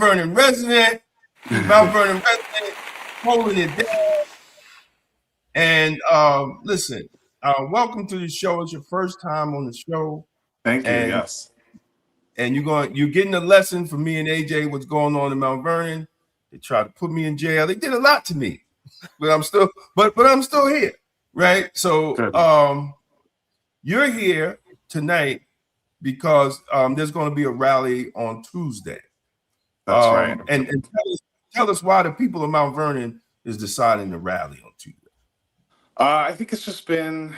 Vernon resident. He's Mount Vernon resident, holding it down. And listen, welcome to the show. It's your first time on the show. Thank you. And, yes. And you're getting a lesson from me and AJ. What's going on in Mount Vernon? They tried to put me in jail. They did a lot to me, but I'm still here, right? So you're here tonight because there's going to be a rally on Tuesday. That's right. And tell us why the people of Mount Vernon is deciding to rally on Tuesday. I think it's just been,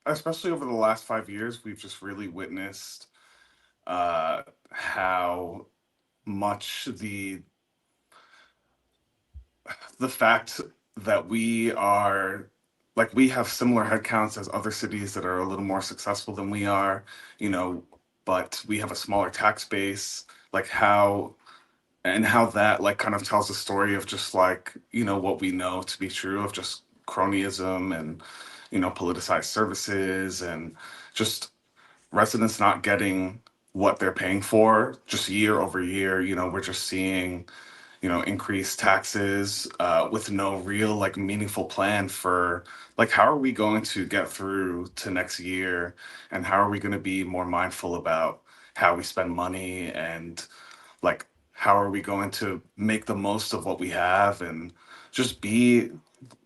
especially over the last 5 years, we've just really witnessed how much the fact that we have similar headcounts as other cities that are a little more successful than we are, but we have a smaller tax base, how that kind of tells a story of just what we know to be true of just cronyism and politicized services and just residents not getting what they're paying for just year over year. We're just seeing increased taxes with no real meaningful plan for how are we going to get through to next year, and how are we going to be more mindful about how we spend money, and how are we going to make the most of what we have, and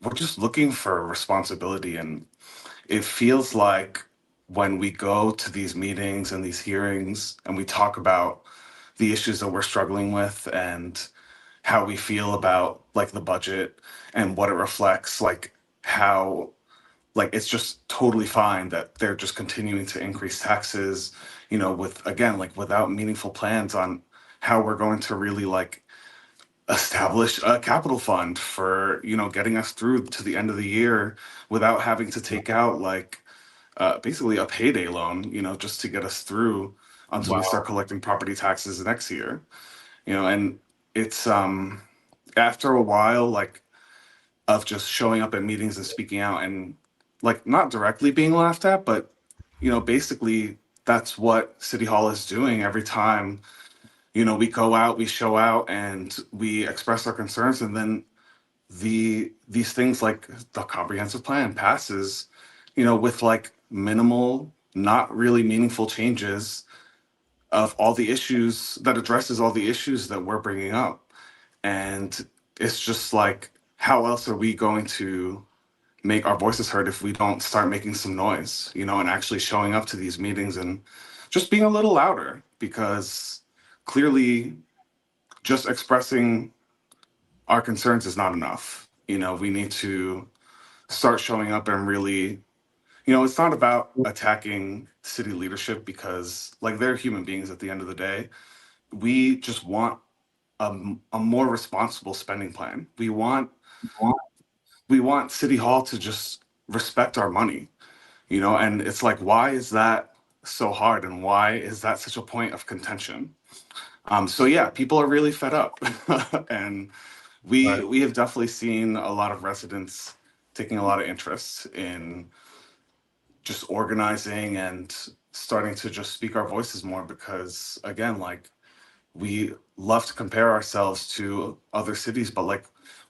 we're just looking for responsibility. And it feels like when we go to these meetings and these hearings and we talk about the issues that we're struggling with and how we feel about the budget and what it reflects, how it's just totally fine that they're just continuing to increase taxes, without meaningful plans on how we're going to really establish a capital fund for getting us through to the end of the year without having to take out basically a payday loan, just to get us through until we start collecting property taxes next year. And it's after a while of just showing up at meetings and speaking out and not directly being laughed at, but basically that's what City Hall is doing every time we go out, we show out, and we express our concerns, and then these things like the comprehensive plan passes with minimal, not really meaningful changes of all the issues that addresses all the issues that we're bringing up. And it's just how else are we going to make our voices heard if we don't start making some noise, and actually showing up to these meetings and just being a little louder? Because clearly just expressing our concerns is not enough. We need to start showing up and really, it's not about attacking city leadership, because they're human beings at the end of the day. We just want a more responsible spending plan. We want City Hall to just respect our money, and it's why is that so hard, and why is that such a point of contention? So yeah, people are really fed up, and we have definitely seen a lot of residents taking a lot of interest in just organizing and starting to just speak our voices more, because again, we love to compare ourselves to other cities, but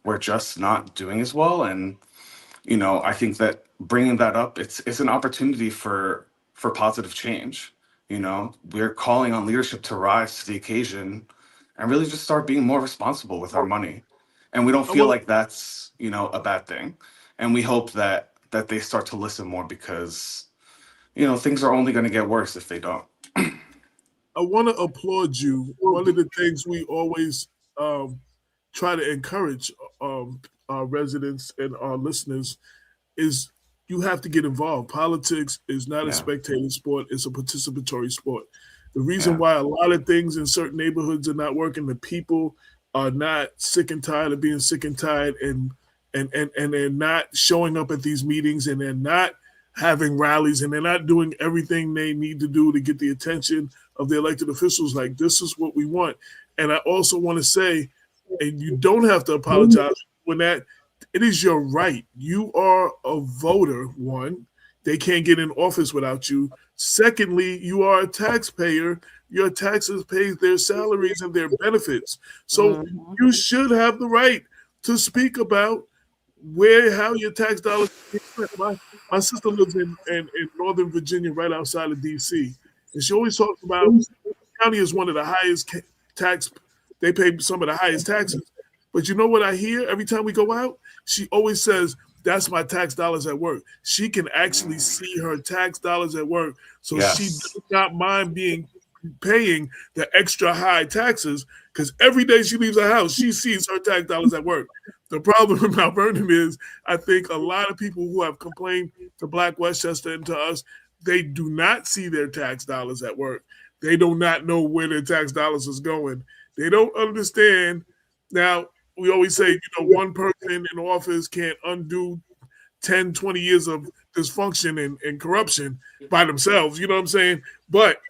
we're just not doing as well. And I think that bringing that up, it's an opportunity for positive change. We're calling on leadership to rise to the occasion and really just start being more responsible with our money. And we don't feel like that's, a bad thing. And we hope that they start to listen more, because, things are only going to get worse if they don't. I want to applaud you. One of the things we always try to encourage our residents and our listeners is you have to get involved. Politics is not a spectator sport. It's a participatory sport. The reason why a lot of things in certain neighborhoods are not working, the people are not sick and tired of being sick and tired, and they're not showing up at these meetings, and they're not having rallies, and they're not doing everything they need to do to get the attention of the elected officials. This is what we want. And I also want to say, and you don't have to apologize when that, it is your right. You are a voter, one. They can't get in office without you. Secondly, you are a taxpayer. Your taxes pay their salaries and their benefits. So you should have the right to speak about how your tax dollars are being spent. My sister lives in Northern Virginia, right outside of DC. And she always talks about the county is one of the highest tax, they pay some of the highest taxes. But you know what I hear every time we go out? She always says, that's my tax dollars at work. She can actually see her tax dollars at work. So she Yes. does not mind paying the extra high taxes because every day she leaves her house, she sees her tax dollars at work. The problem in Mount Vernon is, I think a lot of people who have complained to Black Westchester and to us, they do not see their tax dollars at work. They do not know where their tax dollars is going. They don't understand. Now, we always say, one person in office can't undo 10, 20 years of dysfunction and corruption by themselves. You know what I'm saying? But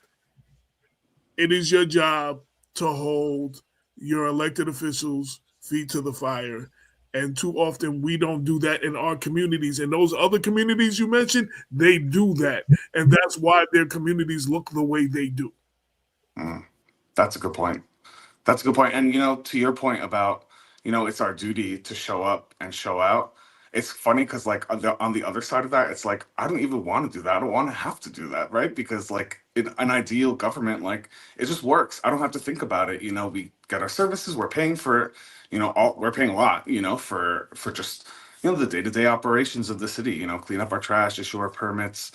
it is your job to hold your elected officials' feet to the fire. And too often we don't do that in our communities. And those other communities you mentioned, they do that. And that's why their communities look the way they do. That's a good point. That's a good point. And, to your point about, it's our duty to show up and show out. It's funny because, like, on the other side of that, it's like, I don't even want to do that. I don't want to have to do that, right? Because, like, in an ideal government, like, it just works. I don't have to think about it. We get our services. We're paying for, we're paying a lot, for just, the day-to-day operations of the city, clean up our trash, issue our permits,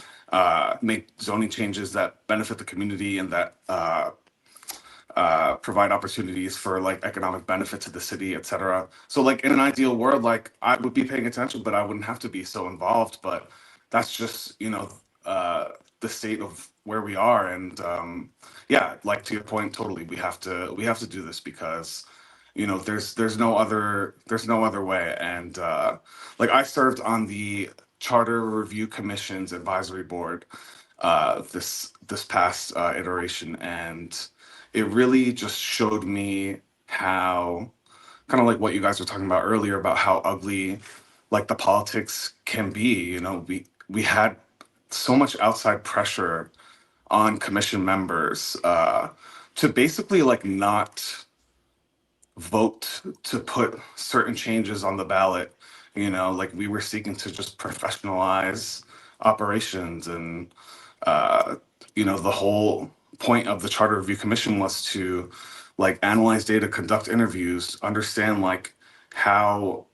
make zoning changes that benefit the community and that, provide opportunities for like economic benefit to the city, etc. So like in an ideal world, like I would be paying attention, but I wouldn't have to be so involved. But that's just the state of where we are, and yeah, like to your point, totally, we have to do this because there's no other way. And like I served on the Charter Review Commission's advisory board this past iteration, and it really just showed me how, kind of like what you guys were talking about earlier, about how ugly like the politics can be. We had so much outside pressure on commission members to basically like not vote to put certain changes on the ballot. Like we were seeking to just professionalize operations, and the whole point of the Charter Review Commission was to like analyze data, conduct interviews, understand like how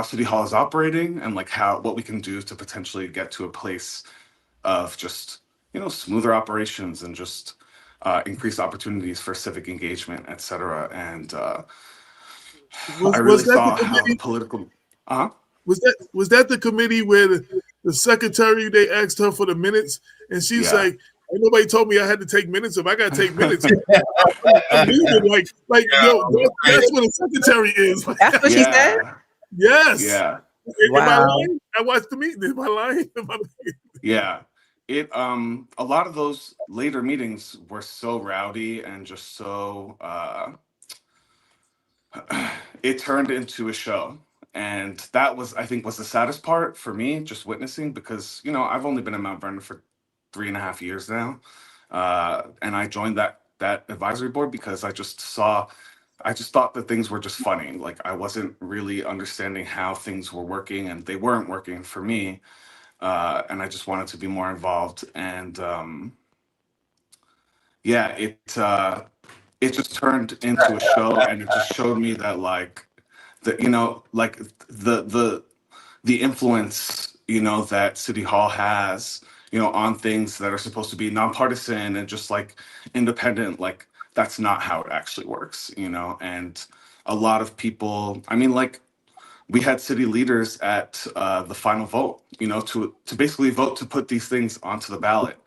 City Hall is operating, and like what we can do to potentially get to a place of just smoother operations and just increased opportunities for civic engagement, etc. And I really saw how the political. Was that the committee where the secretary, they asked her for the minutes, and she's like, "Ain't nobody told me I had to take minutes. If I got to take minutes, I'm leaving." Yo, that's what a secretary is. That's what she said? Yes. Yeah. Am I lying? I watched the meeting. Am I lying? Yeah. A lot of those later meetings were so rowdy and just so it turned into a show. And that was, I think, was the saddest part for me, just witnessing, because I've only been in Mount Vernon for 3.5 years now, and I joined that advisory board because I just thought that things were just funny. Like I wasn't really understanding how things were working, and they weren't working for me, and I just wanted to be more involved. And yeah, it just turned into a show, and it just showed me that like like the influence that City Hall has on things that are supposed to be nonpartisan and just like independent, like that's not how it actually works. And a lot of people, I mean, like we had city leaders at the final vote, to basically vote to put these things onto the ballot,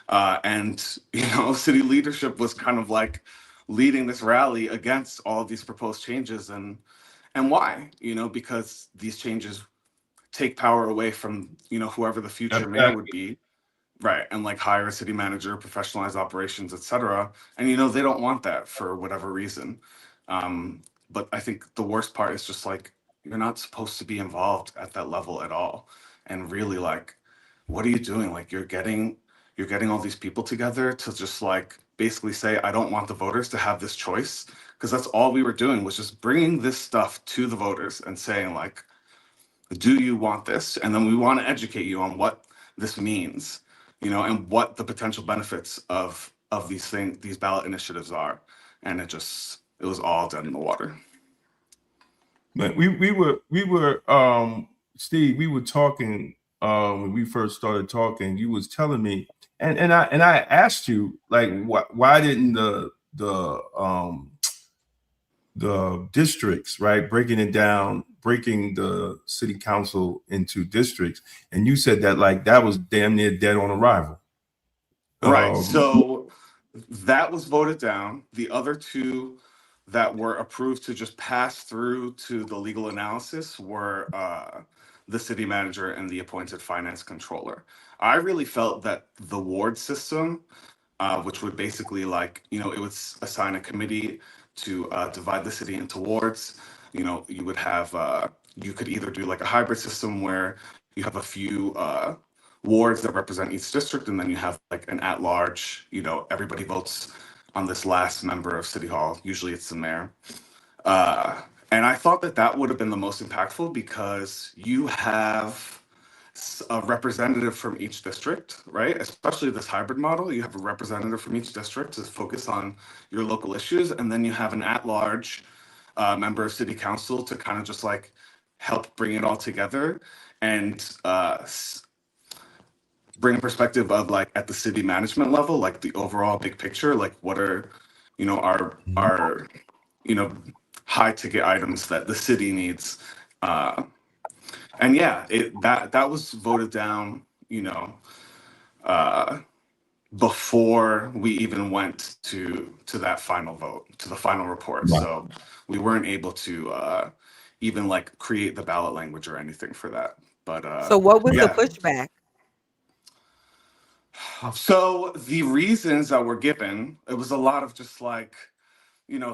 and city leadership was kind of like leading this rally against all of these proposed changes. And why? Because these changes take power away from, whoever the future mayor would be, right? And like hire a city manager, professionalize operations, etc. And they don't want that for whatever reason. But I think the worst part is just like you're not supposed to be involved at that level at all. And really, like, what are you doing? Like you're you're getting all these people together to just like basically say, I don't want the voters to have this choice, because that's all we were doing, was just bringing this stuff to the voters and saying like, do you want this? And then we want to educate you on what this means, and what the potential benefits of these ballot initiatives are. And it was all dead in the water. But we were Steve, we were talking when we first started talking. You was telling me, and I asked you, like, why didn't the districts, right, breaking the city council into districts, and you said that like that was damn near dead on arrival. Right. So that was voted down. The other two that were approved to just pass through to the legal analysis were the city manager and the appointed finance controller. I really felt that the ward system, which would basically like, it would assign a committee to divide the city into wards. You would have, you could either do like a hybrid system where you have a few wards that represent each district, and then you have like an at-large, everybody votes on this last member of City Hall. Usually it's the mayor. And I thought that would have been the most impactful, because you have a representative from each district, right? Especially this hybrid model, you have a representative from each district to focus on your local issues, and then you have an at-large member of city council to kind of just like help bring it all together and bring a perspective of like at the city management level, like the overall big picture, like what are, our high ticket items that the city needs. And yeah, that was voted down, before we even went to that final vote, to the final report. Wow. So we weren't able to even like create the ballot language or anything for that. But So what was the yeah. pushback? So the reasons that were given, it was a lot of just like,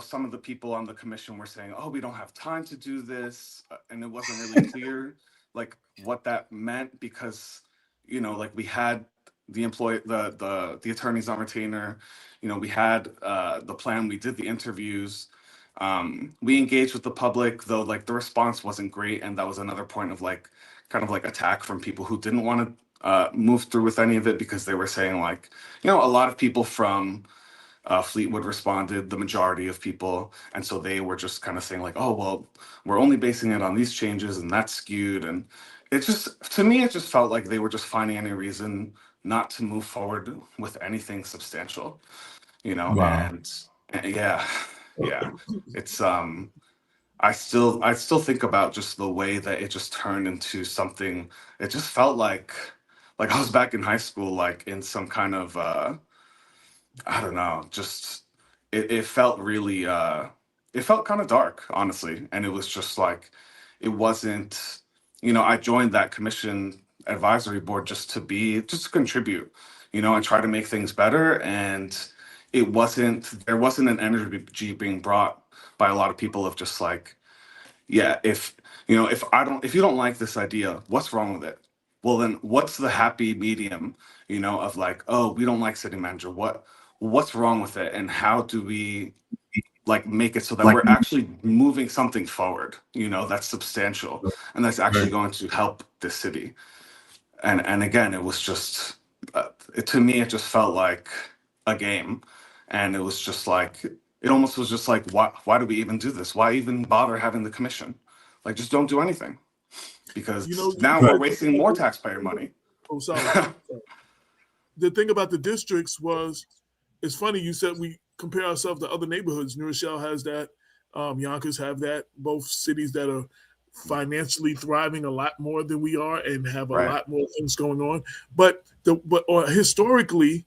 some of the people on the commission were saying, oh, we don't have time to do this. And it wasn't really clear like what that meant, because, like we had the attorneys on retainer, we had the plan, we did the interviews, we engaged with the public, though like the response wasn't great. And that was another point of like, kind of like attack from people who didn't want to move through with any of it, because they were saying like, a lot of people from Fleetwood responded, the majority of people. And so they were just kind of saying like, oh, well, we're only basing it on these changes and that's skewed. And it just, to me, it just felt like they were just finding any reason not to move forward with anything substantial, Wow. and yeah, it's, I still think about just the way that it just turned into something. It just felt like I was back in high school, like in some kind of, I don't know, just it felt really it felt kind of dark, honestly. And it was just like, it wasn't, I joined that commission advisory board just to contribute, and try to make things better. And there wasn't an energy being brought by a lot of people of just like, yeah, if you don't like this idea, what's wrong with it? Well, then what's the happy medium, of like, oh, we don't like city manager. What's wrong with it? And how do we like make it so that we're actually moving something forward, that's substantial and that's actually going to help the city. And again, it was just, to me, it just felt like a game. And it was just like, it almost was just like, why do we even do this? Why even bother having the commission? Like, just don't do anything, because now we're wasting more taxpayer money. Oh, sorry. The thing about the districts was, it's funny, you said we compare ourselves to other neighborhoods. New Rochelle has that. Yonkers have that. Both cities that are financially thriving a lot more than we are and have a lot more things going on. But historically,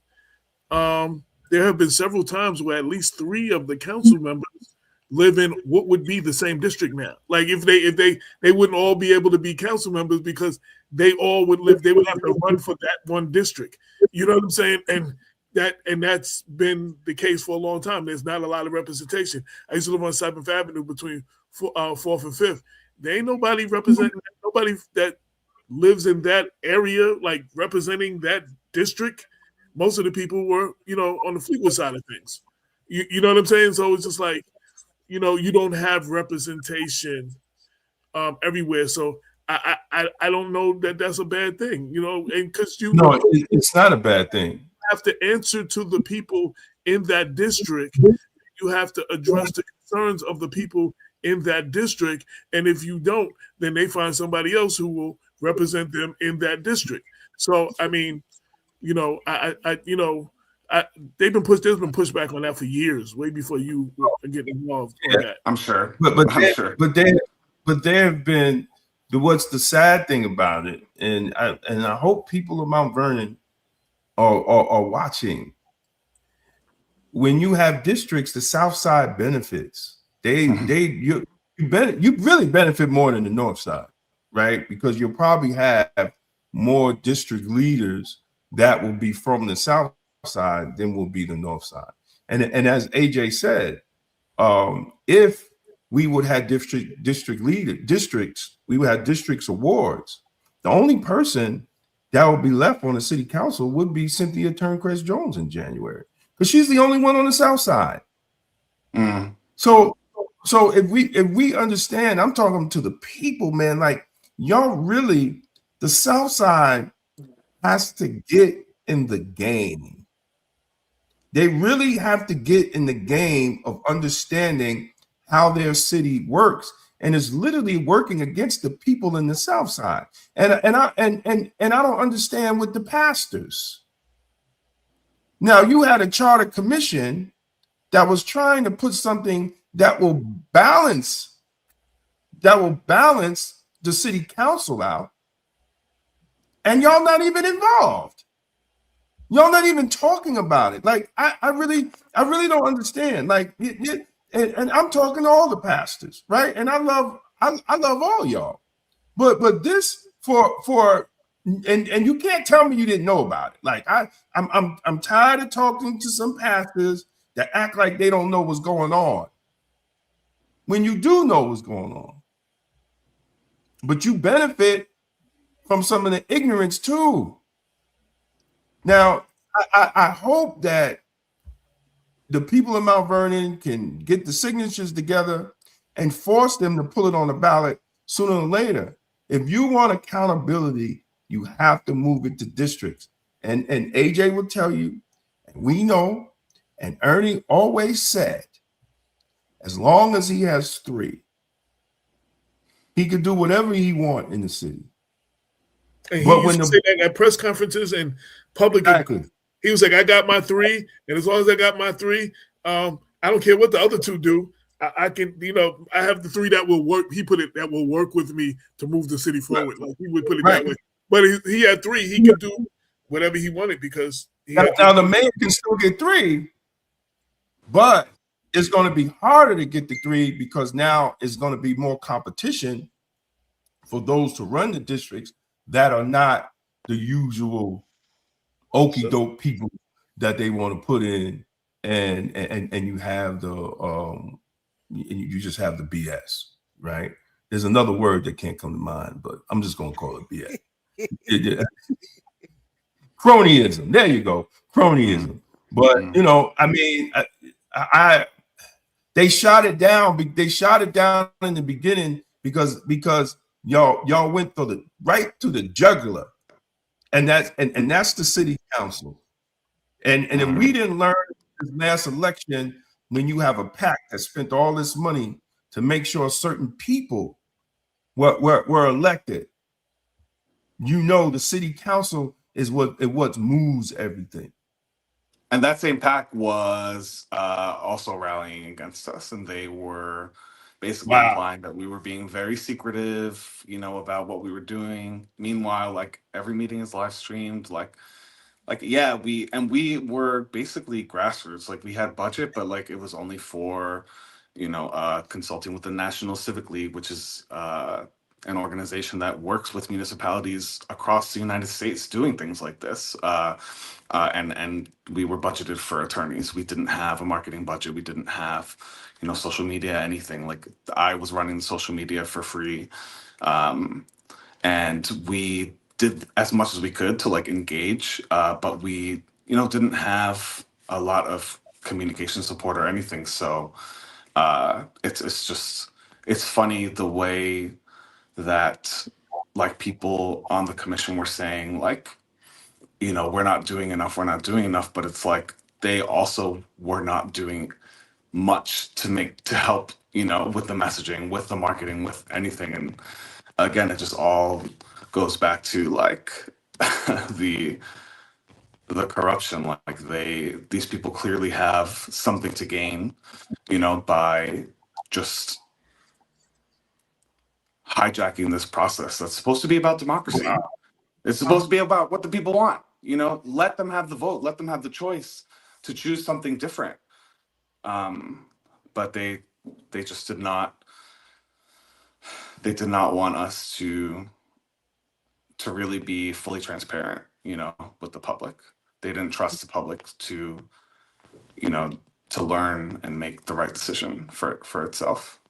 there have been several times where at least 3 of the council members live in what would be the same district now. Like if they wouldn't all be able to be council members, because they all would live, they would have to run for that one district. You know what I'm saying? And that's been the case for a long time. There's not a lot of representation. I used to live on 7th Avenue between 4th and 5th. There ain't nobody representing, nobody that lives in that area, like representing that district. most of the people were, on the Fleetwood side of things. You know what I'm saying? So it's just like, you don't have representation everywhere. So I don't know that that's a bad thing, and because No, it's not a bad thing. have to answer to the people in that district. You have to address the concerns of the people in that district. And if you don't, then they find somebody else who will represent them in that district. So, I mean, there's been pushback on that for years, way before you get involved on that. I'm sure. But there have been what's the sad thing about it, and I hope people of Mount Vernon are watching. When you have districts, the South Side benefits. You really benefit more than the North Side, right? Because you'll probably have more district leaders that will be from the South Side than will be the North Side. And as AJ said, if we would have districts, we would have districts awards. The only person that would be left on the city council would be Cynthia Turncrest Jones in January, because she's the only one on the South Side. Mm. So if we understand, I'm talking to the people, man, like y'all really, the South Side has to get in the game. They really have to get in the game of understanding how their city works, and it's literally working against the people in the South Side. And I don't understand with the pastors. Now, you had a charter commission that was trying to put something that will balance the city council out, and y'all not even involved. Y'all not even talking about it. Like I really don't understand. Like and I'm talking to all the pastors, right? And I love all y'all, but this and you can't tell me you didn't know about it. Like I'm tired of talking to some pastors that act like they don't know what's going on when you do know what's going on. But you benefit from some of the ignorance too. Now, I hope that the people in Mount Vernon can get the signatures together and force them to pull it on the ballot sooner or later. If you want accountability, you have to move it to districts. And AJ will tell you, and we know, and Ernie always said, as long as he has 3, he could do whatever he wants in the city. And he used to say that at press conferences and public. Exactly. He was like, I got my 3, and as long as I got my 3, I don't care what the other 2 do. I can, I have the 3 that will work. He put it that will work with me to move the city forward. Like he would put it that way. But he had 3. He could do whatever he wanted because now the mayor can still get 3, but it's going to be harder to get the 3 because now it's going to be more competition for those to run the districts that are not the usual okey doke people that they want to put in, and you have you just have the BS, right? There's another word that can't come to mind, but I'm just gonna call it BS. Cronyism. There you go, cronyism. But I mean, they shot it down. They shot it down in the beginning because y'all went right to the jugular. And that's the city council. And if we didn't learn this last election, when you have a PAC that spent all this money to make sure certain people were elected, the city council is what moves everything. And that same PAC was also rallying against us, and they were basically implying that we were being very secretive, about what we were doing. Meanwhile, like every meeting is live streamed. We were basically grassroots. Like we had budget, but like it was only for, consulting with the National Civic League, which is an organization that works with municipalities across the United States doing things like this. And we were budgeted for attorneys. We didn't have a marketing budget. We didn't have, social media, anything. Like I was running social media for free. And we did as much as we could to like engage, but we, didn't have a lot of communication support or anything. So it's funny the way that like people on the commission were saying like, we're not doing enough, but it's like they also were not doing much to help, with the messaging, with the marketing, with anything. And again, it just all goes back to like the corruption. Like these people clearly have something to gain, by just hijacking this process that's supposed to be about democracy. It's supposed to be about what the people want. Let them have the vote, let them have the choice to choose something different. But they just did not. They did not want us to really be fully transparent, with the public. They didn't trust the public to, to learn and make the right decision for itself.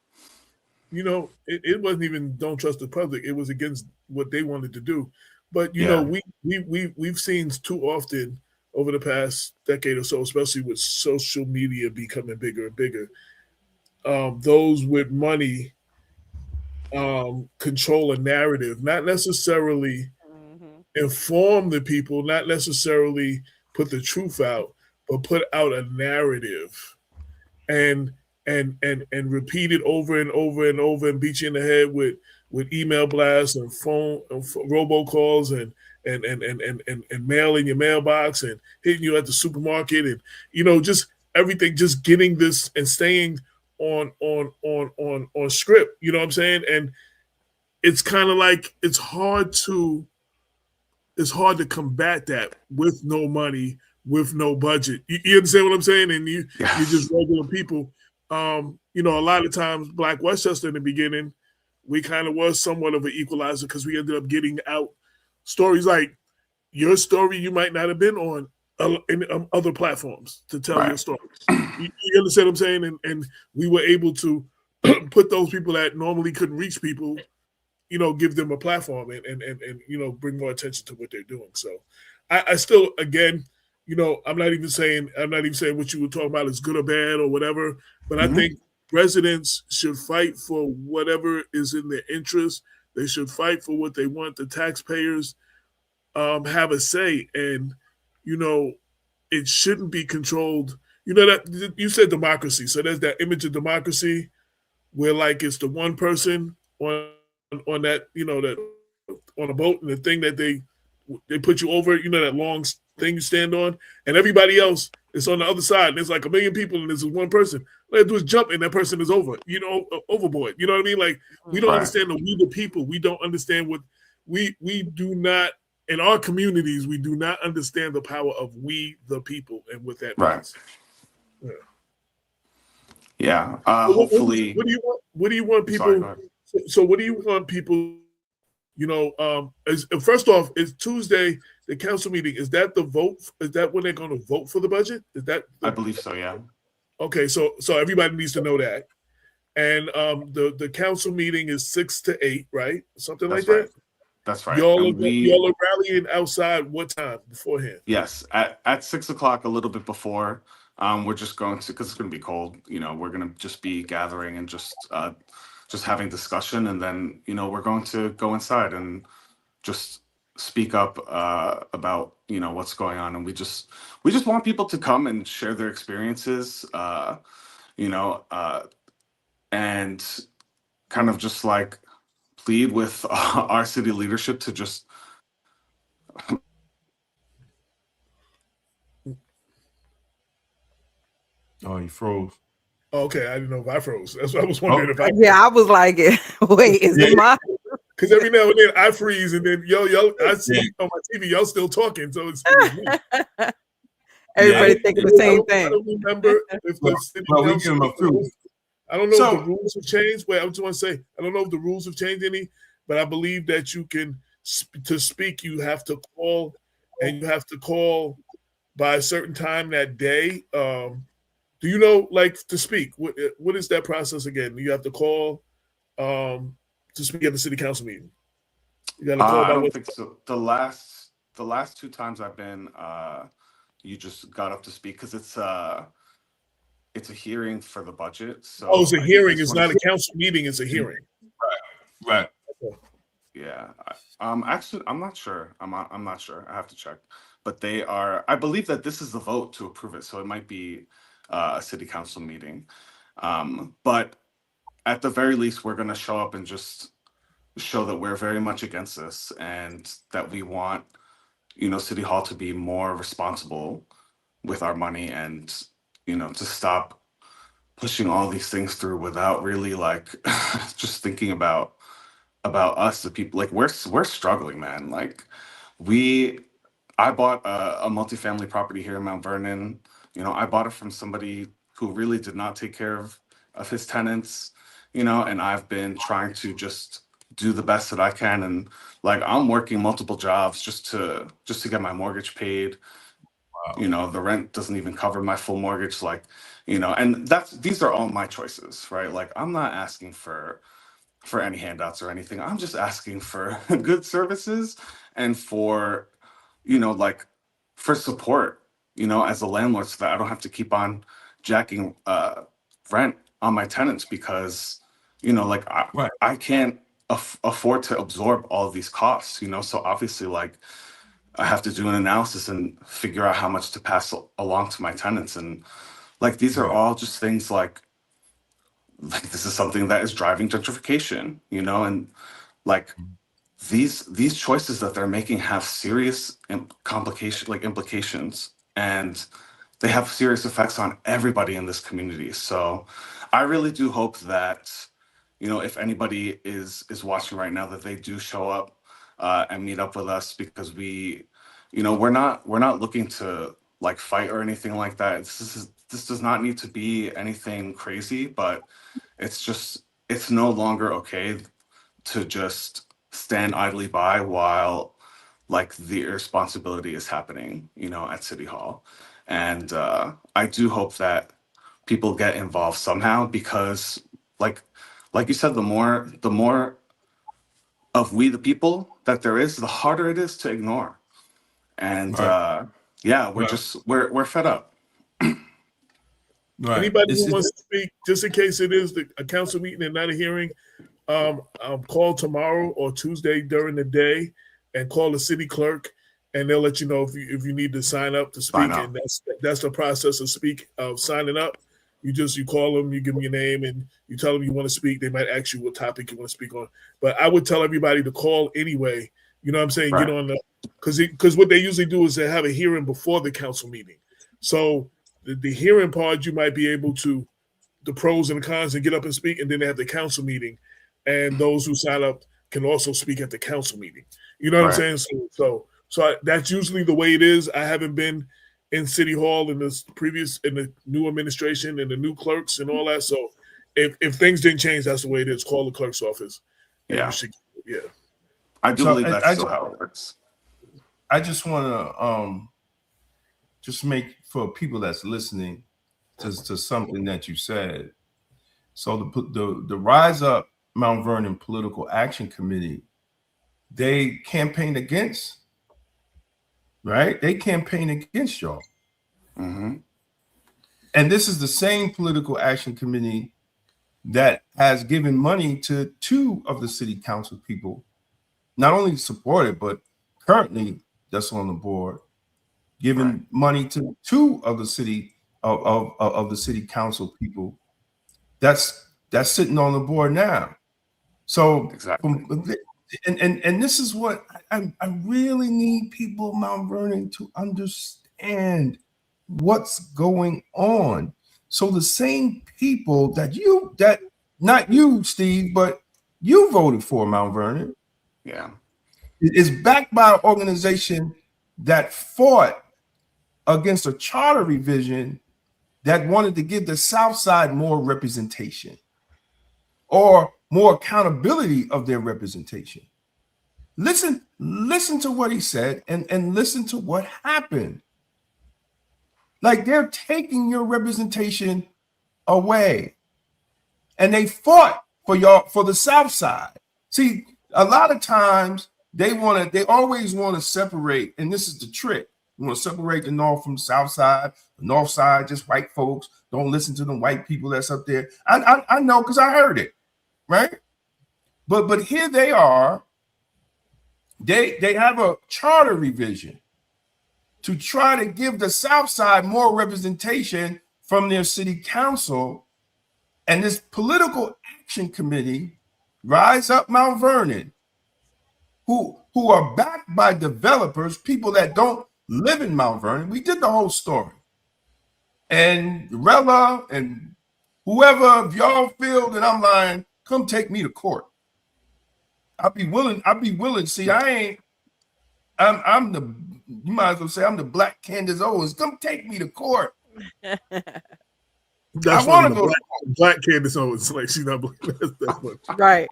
It wasn't even don't trust the public. It was against what they wanted to do. But we've seen too often over the past decade or so, especially with social media becoming bigger and bigger, those with money control a narrative, not necessarily inform the people, not necessarily put the truth out, but put out a narrative and repeat it over and over and over and beat you in the head with email blasts and phone robocalls and mail in your mailbox and hitting you at the supermarket and just everything, just getting this and staying on script. You know what I'm saying? And it's kind of like it's hard to combat that with no money, with no budget. You understand what I'm saying? And you're just regular people. A lot of times Black Westchester in the beginning, we kind of was somewhat of an equalizer because we ended up getting out stories like your story you might not have been on in other platforms to tell your stories. You understand what I'm saying? And we were able to put those people that normally couldn't reach people, give them a platform and bring more attention to what they're doing. So I still, again, I'm not even saying what you were talking about is good or bad or whatever, but I think residents should fight for whatever is in their interest. They should fight for what they want. The taxpayers have a say, and it shouldn't be controlled. That you said democracy, so there's that image of democracy where like it's the one person on that that on a boat and the thing that they put you over, that long thing you stand on, and everybody else is on the other side. And there's like a million people, and there's one person. All they do is jump, and that person is over, overboard. You know what I mean? Like we don't understand the we the people. We don't understand what we do not in our communities. We do not understand the power of we the people and what that means. Yeah. Hopefully. What do you want people? Sorry, so what do you want people? First off, is Tuesday the council meeting? Is that the vote? Is that when they're going to vote for the budget? Is that? I believe so. Yeah. Okay, so everybody needs to know that. And the council meeting is 6 to 8, right? Something like that. That's right. Y'all are rallying outside what time beforehand? Yes, at 6 o'clock, a little bit before. We're just going to, because it's going to be cold. We're going to just be gathering and just having discussion, and then we're going to go inside and just speak up about what's going on, and we just want people to come and share their experiences, and kind of just like plead with our city leadership to just. Oh, you froze. Okay, I didn't know if I froze. That's what I was wondering if I. Yeah, I was like, wait, is it my? Because every now and then I freeze, and then yo, I see on my TV y'all still talking, so it's me. Everybody thinking the same thing. I don't remember if the city council. I don't know if the rules have changed. Wait, I just want to say I don't know if the rules have changed any, but I believe that you can to speak. You have to call, and you have to call by a certain time that day. Do you know, like, to speak? What is that process again? You have to call to speak at the city council meeting. You got to call. I don't think so. The last 2 times I've been you just got up to speak because it's a hearing for the budget. So Oh, it's a I think hearing. this It's one not is- a council meeting. It's a hearing. Right. Yeah. Actually, I'm not sure. I'm not sure. I have to check. But they are. I believe that this is the vote to approve it. So it might be a city council meeting. But at the very least, we're going to show up and just show that we're very much against this and that we want, City Hall to be more responsible with our money and, to stop pushing all these things through without really like just thinking about us, the people. Like we're struggling, man. Like I bought a multifamily property here in Mount Vernon. I bought it from somebody who really did not take care of his tenants, and I've been trying to just do the best that I can. And like I'm working multiple jobs just to get my mortgage paid. The rent doesn't even cover my full mortgage. Like, and these are all my choices, right? Like I'm not asking for any handouts or anything. I'm just asking for good services and for, like for support, as a landlord so that I don't have to keep on jacking rent on my tenants because, like Right. I can't afford to absorb all of these costs, so obviously like I have to do an analysis and figure out how much to pass along to my tenants. And like, these are Right. all just things like this is something that is driving gentrification, and like these choices that they're making have serious implications, and they have serious effects on everybody in this community. So I really do hope that, if anybody is watching right now, that they do show up and meet up with us because we're not looking to like fight or anything like that. This does not need to be anything crazy, but it's no longer okay to just stand idly by while like the irresponsibility is happening, at City Hall. And I do hope that people get involved somehow because like you said, the more of we the people that there is, the harder it is to ignore. And Right. yeah, Right. we're fed up. Right. Anybody who wants to speak, just in case it is a council meeting and not a hearing, call tomorrow or Tuesday during the day and call the city clerk, and they'll let you know if you need to sign up to speak. Sign up. And that's the process of signing up. You call them, you give them your name, and you tell them you want to speak. They might ask you what topic you want to speak on. But I would tell everybody to call anyway. You know what I'm saying? Right. Get on because what they usually do is they have a hearing before the council meeting. So the hearing part, you might be able to the pros and the cons and get up and speak, and then they have the council meeting, and those who sign up can also speak at the council meeting. You know what I'm saying? So that's usually the way it is. I haven't been in City Hall in the new administration and the new clerks and all that. So if things didn't change, that's the way it is. Call the clerk's office. Yeah. Yeah. I do believe that's still how it works. I just want to just make for people that's listening to something that you said. So the Rise Up Mount Vernon Political Action Committee, they campaigned against, right? They campaigned against y'all. Mm-hmm. And this is the same political action committee that has given money to 2 of the city council people, not only supported, but currently that's on the board, giving money to 2 of the city of the city council people that's sitting on the board now. So Exactly. and this is what I really need people of Mount Vernon to understand what's going on. So the same people that not you, Steve, but you voted for Mount Vernon, Yeah. is backed by an organization that fought against a charter revision that wanted to give the South Side more representation or more accountability of their representation. Listen to what he said and listen to what happened. Like they're taking your representation away. And they fought for the South Side. See, a lot of times they always want to separate, and this is the trick. We want to separate the North from the South side. The North side, just white folks. Don't listen to the white people that's up there. I know because I heard it, right? But here they are. They have a charter revision to try to give the South side more representation from their city council. And this political action committee, Rise Up Mount Vernon, who are backed by developers, people that don't live in Mount Vernon. We did the whole story. And Rella and whoever, if y'all feel that I'm lying, come take me to court. I'll be willing. See, I'm the, you might as well say I'm the Black Candace Owens. Come take me to court. That's I want to go Black Candace Owens. Like she's not that's funny. Right.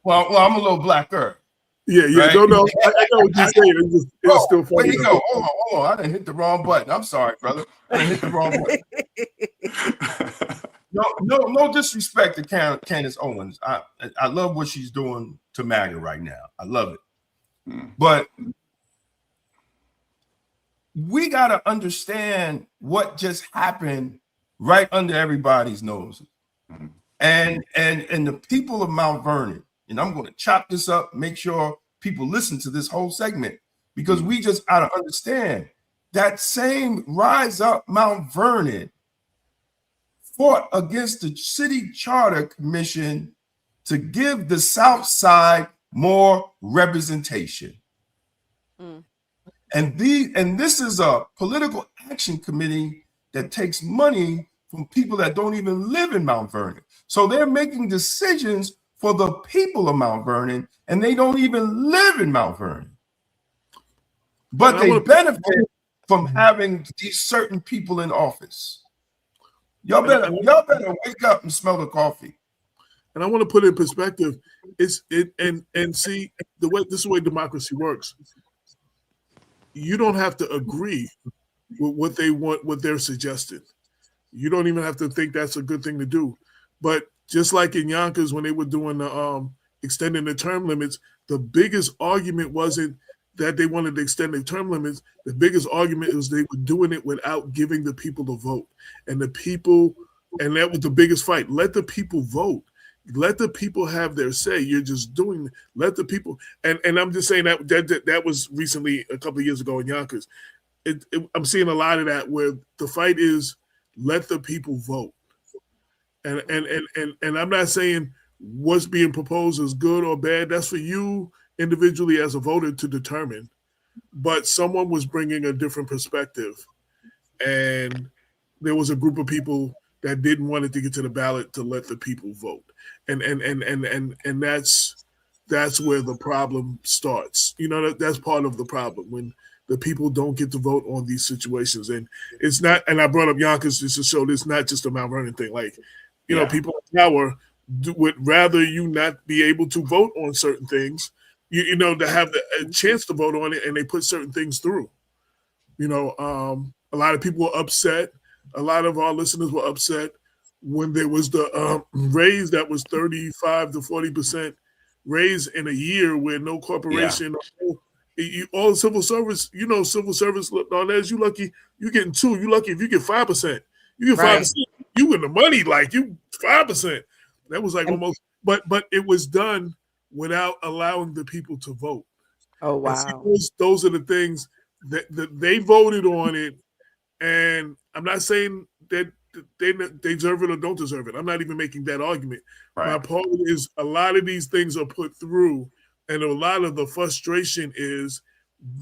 Well, I'm a little blacker. Yeah. Right? No. I know what you're saying. It's still funny. Where you go? Hold on. I didn't hit the wrong button. I'm sorry, brother. I didn't hit the wrong button. No disrespect to Candace Owens. I love what she's doing to MAGA right now. I love it. But we got to understand what just happened right under everybody's nose. And the people of Mount Vernon, and I'm going to chop this up, make sure people listen to this whole segment, because we just got to understand that same Rise Up Mount Vernon fought against the city charter commission to give the South side more representation. And this is a political action committee that takes money from people that don't even live in Mount Vernon. So they're making decisions for the people of Mount Vernon, and they don't even live in Mount Vernon. But they benefit from having these certain people in office. Y'all better wake up and smell the coffee. And I want to put it in perspective. And see this is the way democracy works. You don't have to agree with what they want, what they're suggesting. You don't even have to think that's a good thing to do. But just like in Yonkers, when they were doing the extending the term limits, the biggest argument wasn't that they wanted to extend the term limits. The biggest argument was they were doing it without giving the people the vote. And that was the biggest fight. Let the people vote. Let the people have their say. You're just doing. Let the people. And I'm just saying that was recently a couple of years ago in Yonkers. I'm seeing a lot of that where the fight is let the people vote. And I'm not saying what's being proposed is good or bad. That's for you individually as a voter to determine. But someone was bringing a different perspective, and there was a group of people that didn't want it to get to the ballot to let the people vote. And that's where the problem starts. You know, that's part of the problem when the people don't get to vote on these situations. And it's not, and I brought up Yonkers just to show this not just a Mount Vernon thing. Like, you know, people in power would rather you not be able to vote on certain things, you know, to have a chance to vote on it, and they put certain things through. You know, a lot of people were upset. A lot of our listeners were upset when there was the raise that was 35 to 40% raise in a year where no corporation, all civil service, you know, civil service, on as you lucky, you getting 2. You lucky if you get 5%. You get 5%, you in the money, like you 5%. That was like almost, but it was done without allowing the people to vote. Oh, wow. See, those are the things that they voted on it. And I'm not saying that they deserve it or don't deserve it. I'm not even making that argument. Right. My point is a lot of these things are put through, and a lot of the frustration is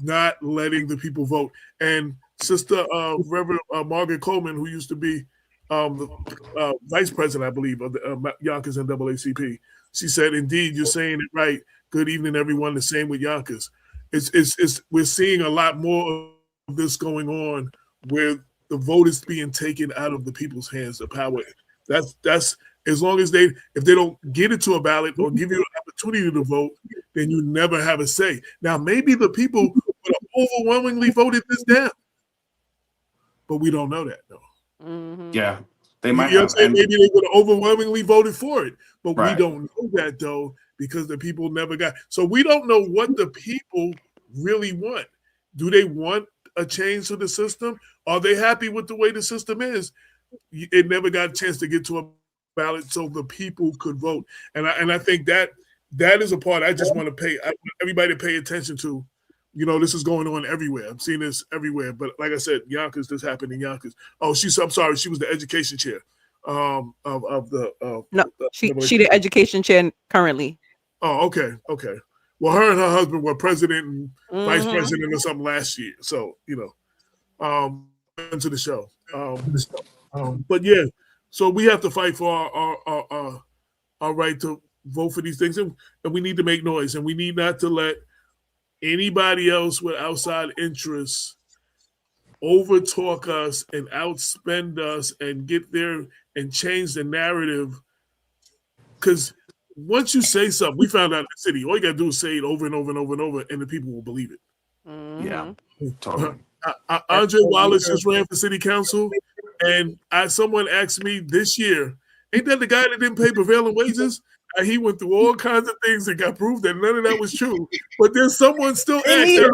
not letting the people vote. And Sister Reverend Margaret Coleman, who used to be the vice president, I believe, of the Yonkers NAACP, she said, "Indeed, you're saying it right. Good evening, everyone. The same with Yonkers. We're seeing a lot more of this going on, where the vote is being taken out of the people's hands, the power. That's as long as if they don't get it to a ballot or give you an opportunity to vote, then you never have a say. Now, maybe the people would have overwhelmingly voted this down, but we don't know that, though. Mm-hmm. Yeah, they might have. And maybe they would have overwhelmingly voted for it, but we don't know that, though, because the people never got. So we don't know what the people really want. Do they want a change to the system? Are they happy with the way the system is? It never got a chance to get to a ballot so the people could vote. And I think that is a part I just want everybody to pay attention to. This is going on everywhere. I'm seeing this everywhere. But like I said, Yonkers, this happened in Yonkers. Oh, I'm sorry, she was the education chair of the. She the education chair currently. Oh, okay. Well, her and her husband were president and vice president or something last year. So into the show. But yeah, so we have to fight for our right to vote for these things, and we need to make noise, and we need not to let anybody else with outside interests overtalk us and outspend us and get there and change the narrative. Because once you say something, we found out in the city, all you got to do is say it over and over and over and over, and the people will believe it. Yeah, totally. Andre Wallace just ran for city council, and someone asked me this year, ain't that the guy that didn't pay prevailing wages? And he went through all kinds of things and got proved that none of that was true. But then someone still asked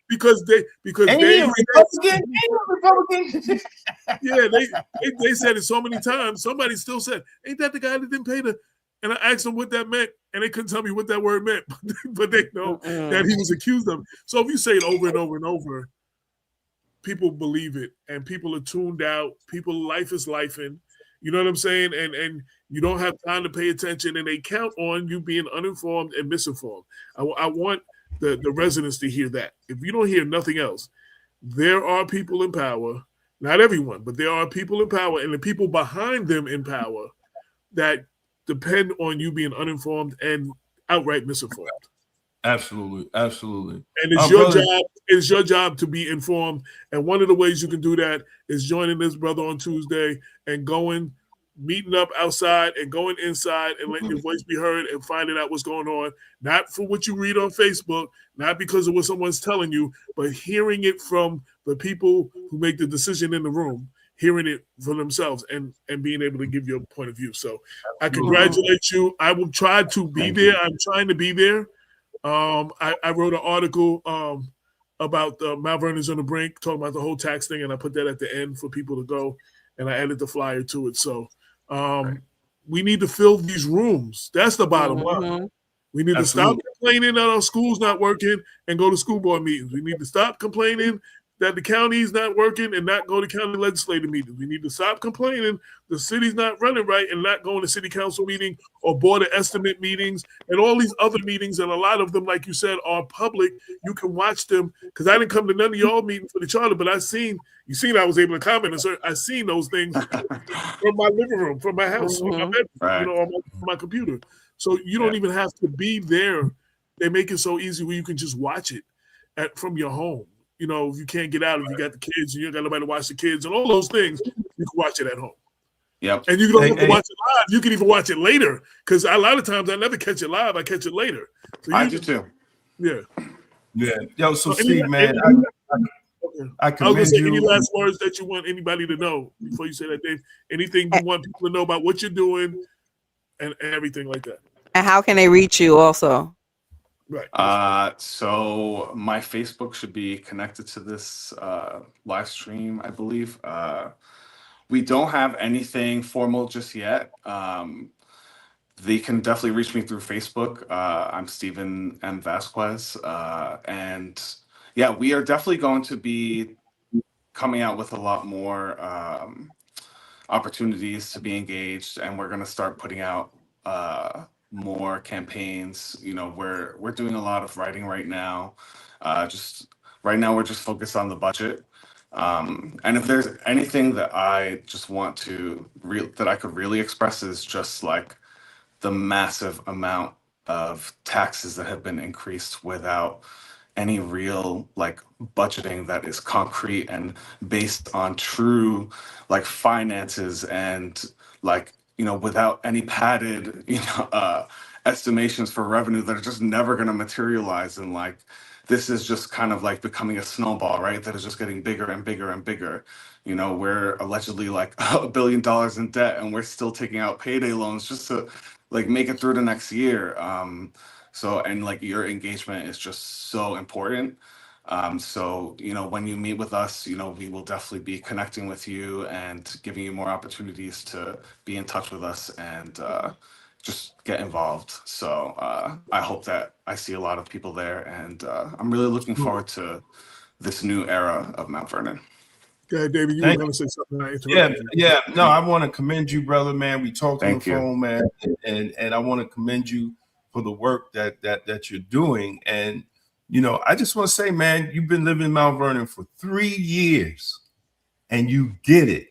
because they Republican. Yeah, they said it so many times. Somebody still said, ain't that the guy that didn't pay the? And I asked them what that meant, and they couldn't tell me what that word meant, but they know that he was accused of it. So if you say it over and over and over, people believe it, and people are tuned out. Life is lifing. You know what I'm saying? And you don't have time to pay attention, and they count on you being uninformed and misinformed. I want the residents to hear that. If you don't hear nothing else, there are people in power, not everyone, but there are people in power, and the people behind them in power that depend on you being uninformed and outright misinformed. Absolutely. And it's your job to be informed. And one of the ways you can do that is joining this brother on Tuesday and meeting up outside and going inside and letting your voice be heard and finding out what's going on. Not for what you read on Facebook, not because of what someone's telling you, but hearing it from the people who make the decision in the room, hearing it for themselves and being able to give your point of view. So I congratulate you. I will try to be there. I'm trying to be there. I wrote an article about Mount Vernon's on the brink, talking about the whole tax thing, and I put that at the end for people to go, and I added the flyer to it. So we need to fill these rooms. That's the bottom line. We need to stop complaining that our school's not working and go to school board meetings. We need to stop complaining that the county's not working and not go to county legislative meetings. We need to stop complaining the city's not running right and not going to city council meeting or board of estimate meetings and all these other meetings. And a lot of them, like you said, are public. You can watch them because I didn't come to none of y'all meetings for the charter, but I was able to comment. And I seen those things from my living room, from my house, from my bedroom, on my computer. So you don't even have to be there. They make it so easy where you can just watch it from your home. If you can't get out, if you got the kids and you got nobody to watch the kids and all those things, you can watch it at home. Yep. And you don't have to watch it live. You can even watch it later because a lot of times I never catch it live. I catch it later. So I do too. Yeah. Yeah. Yo, so Steve, man, I commend you. Any last words that you want anybody to know before you say that, Dave? Anything you want people to know about what you're doing and everything like that? And how can they reach you also? Right. So my Facebook should be connected to this live stream, I believe. We don't have anything formal just yet. They can definitely reach me through Facebook. I'm Stephen M. Vasquez. And yeah, we are definitely going to be coming out with a lot more opportunities to be engaged. And we're going to start putting out more campaigns. We're doing a lot of writing right now. Just right now, we're just focused on the budget. And if there's anything that I just want to that I could really express is just like the massive amount of taxes that have been increased without any real budgeting that is concrete and based on true finances and without any padded estimations for revenue that are just never going to materialize. And this is just kind of becoming a snowball, right? That is just getting bigger and bigger and bigger. We're allegedly $1 billion in debt and we're still taking out payday loans just to make it through the next year. So your engagement is just so important. So, when you meet with us, we will definitely be connecting with you and giving you more opportunities to be in touch with us and just get involved. So I hope that I see a lot of people there, and I'm really looking forward to this new era of Mount Vernon. Go ahead, David. You were going to say something. I interrupted you. Yeah. No, I want to commend you, brother, man. We talked on the Thank you. phone, man, and I want to commend you for the work that you're doing. And I just want to say, man, you've been living in Mount Vernon for 3 years, and you get it.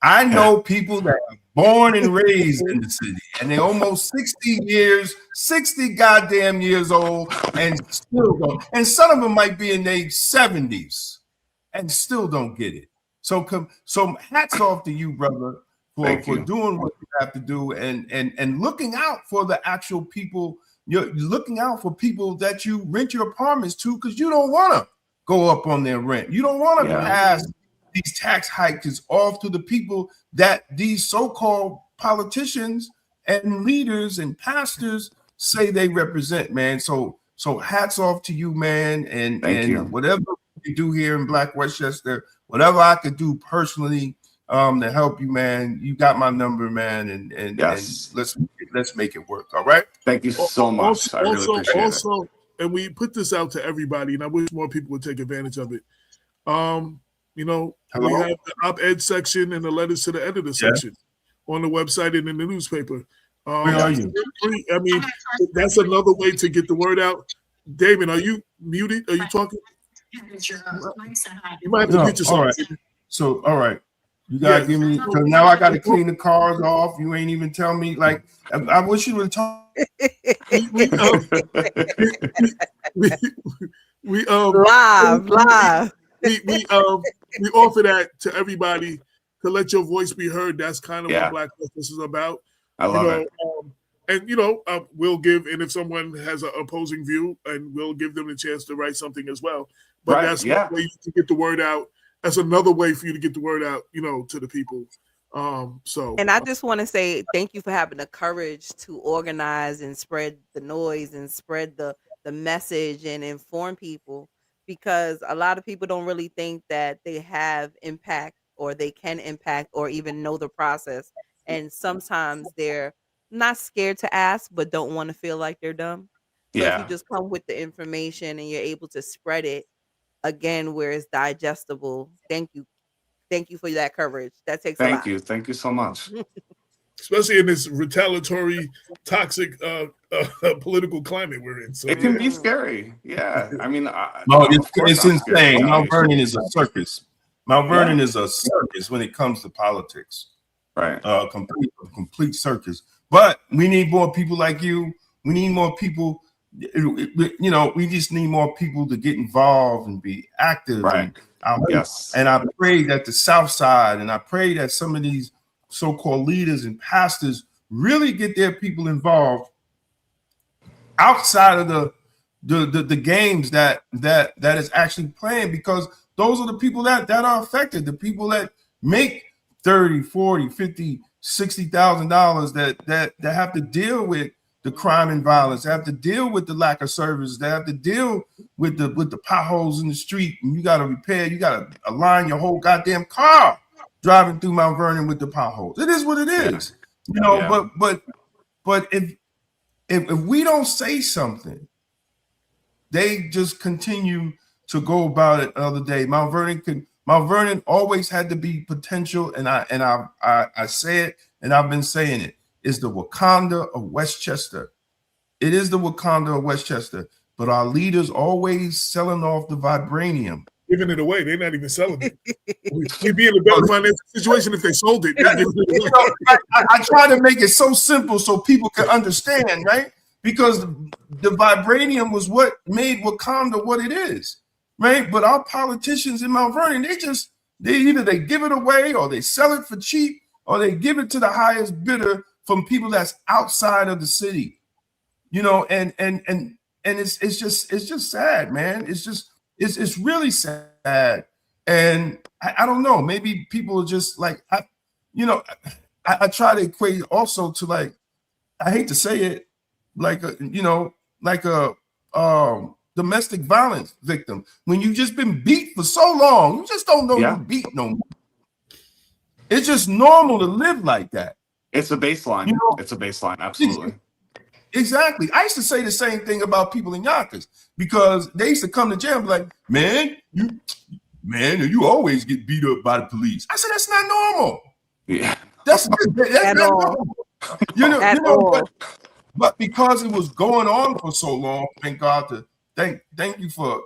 I know people that are born and raised in the city, and they're almost 60 goddamn years old, and still don't. And some of them might be in their 70s and still don't get it. So hats off to you, brother, for doing what you have to do and looking out for the actual people. You're looking out for people that you rent your apartments to, because you don't want to go up on their rent. You don't want to pass these tax hikes off to the people that these so-called politicians and leaders and pastors say they represent, man. So hats off to you, man. And whatever you do here in Black Westchester, whatever I could do personally to help you, man, you got my number, man. And let's make it work. All right. Thank you so much. I really appreciate it. And we put this out to everybody, and I wish more people would take advantage of it. We have the op-ed section and the letters to the editor section on the website and in the newspaper. Where are you? I mean, that's another way to get the word out. Damon, are you muted? Are you talking? You might have to mute yourself. All right. So, all right. You gotta give me, because now I gotta clean the cars off. You ain't even tell me. Like, I wish you would talk. Live. We offer that to everybody to let your voice be heard. That's kind of what Black Justice is about. I love it. And we'll give, and if someone has an opposing view, and we'll give them a chance to write something as well. But that's one way to get the word out. That's another way for you to get the word out, to the people. And I just want to say thank you for having the courage to organize and spread the noise and spread the message and inform people, because a lot of people don't really think that they have impact or they can impact or even know the process. And sometimes they're not scared to ask, but don't want to feel like they're dumb. So if you just come with the information and you're able to spread it again where it's digestible, thank you. Thank you for that courage. That takes a lot. Thank you so much. Especially in this retaliatory, toxic political climate we're in. So it can be scary. Yeah. I mean, it's insane. Mount Vernon is a circus. Mount Vernon is a circus when it comes to politics. Right. Complete circus. But we need more people like you. We need more people. We just need more people to get involved and be active. Right. And I pray that the South Side, and I pray that some of these so-called leaders and pastors really get their people involved outside of the games that is actually playing, because those are the people that are affected, the people that make $30, $40, $50, $60,000 that have to deal with the crime and violence, they have to deal with the lack of service, they have to deal with the potholes in the street, and you got to repair, you got to align your whole goddamn car driving through Mount Vernon with the potholes. It is what it is, But if we don't say something, they just continue to go about it another day. Mount Vernon always had to be potential, and I say it, and I've been saying it. Is the Wakanda of Westchester. It is the Wakanda of Westchester, but our leaders always selling off the vibranium. Giving it away. They're not even selling it. We'd be in a better financial situation if they sold it. I try to make it so simple so people can understand, right? Because the vibranium was what made Wakanda what it is, right? But our politicians in Mount Vernon, they either give it away or they sell it for cheap or they give it to the highest bidder from people that's outside of the city, and it's just sad, man. It's really sad, and I don't know. Maybe people are just like I try to equate also to, like, I hate to say it, like a domestic violence victim. When you just been beat for so long, you just don't know you beat no more. It's just normal to live like that. It's a baseline. You know, it's a baseline. Absolutely. Exactly. I used to say the same thing about people in Yonkers because they used to come to jail and be like, man, you always get beat up by the police. I said, that's not normal. Yeah. That's not normal. You know, but because it was going on for so long, thank God thank you for,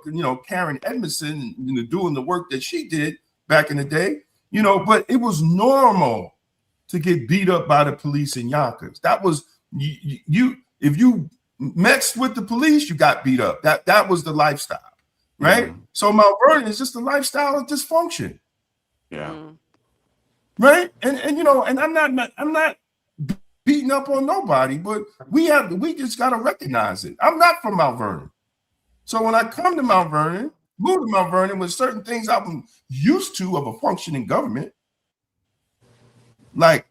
Karen Edmondson, doing the work that she did back in the day, but it was normal to get beat up by the police in Yonkers. That was if you messed with the police, you got beat up. That was the lifestyle, right? So Mount Vernon is just a lifestyle of dysfunction. Yeah. Right. And I'm not beating up on nobody, but we just gotta recognize it. I'm not from Mount Vernon. So when I come to Mount Vernon, move to Mount Vernon with certain things I'm used to of a functioning government, like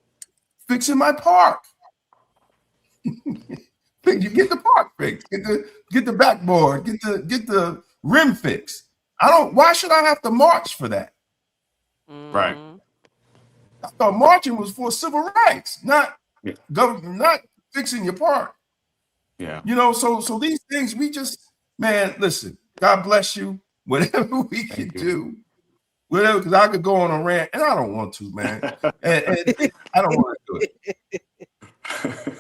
fixing my park. You get the park fixed, get the backboard, get the rim fixed. Why should I have to march for that? Right. I thought marching was for civil rights, not government, not fixing your park. Yeah. So these things we just, man, listen, God bless you. Whatever we can do, whatever, because I could go on a rant and I don't want to, man. and I don't want to do it.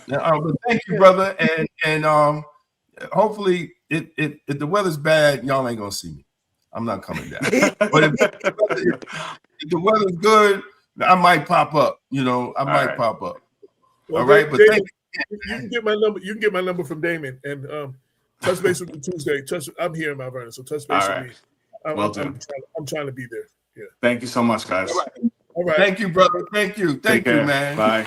But thank you, brother. And hopefully if the weather's bad, y'all ain't gonna see me. I'm not coming down. But if the weather's good, I might pop up. I pop up. Well, all right, but Damon, you can get my number. You can get my number from Damon and touch base with me Tuesday. I'm here in Mount Vernon, so touch base with me. I'm trying to be there. Yeah. Thank you so much, guys. All right. Thank you, brother. Thank you. Thank you, man. Bye.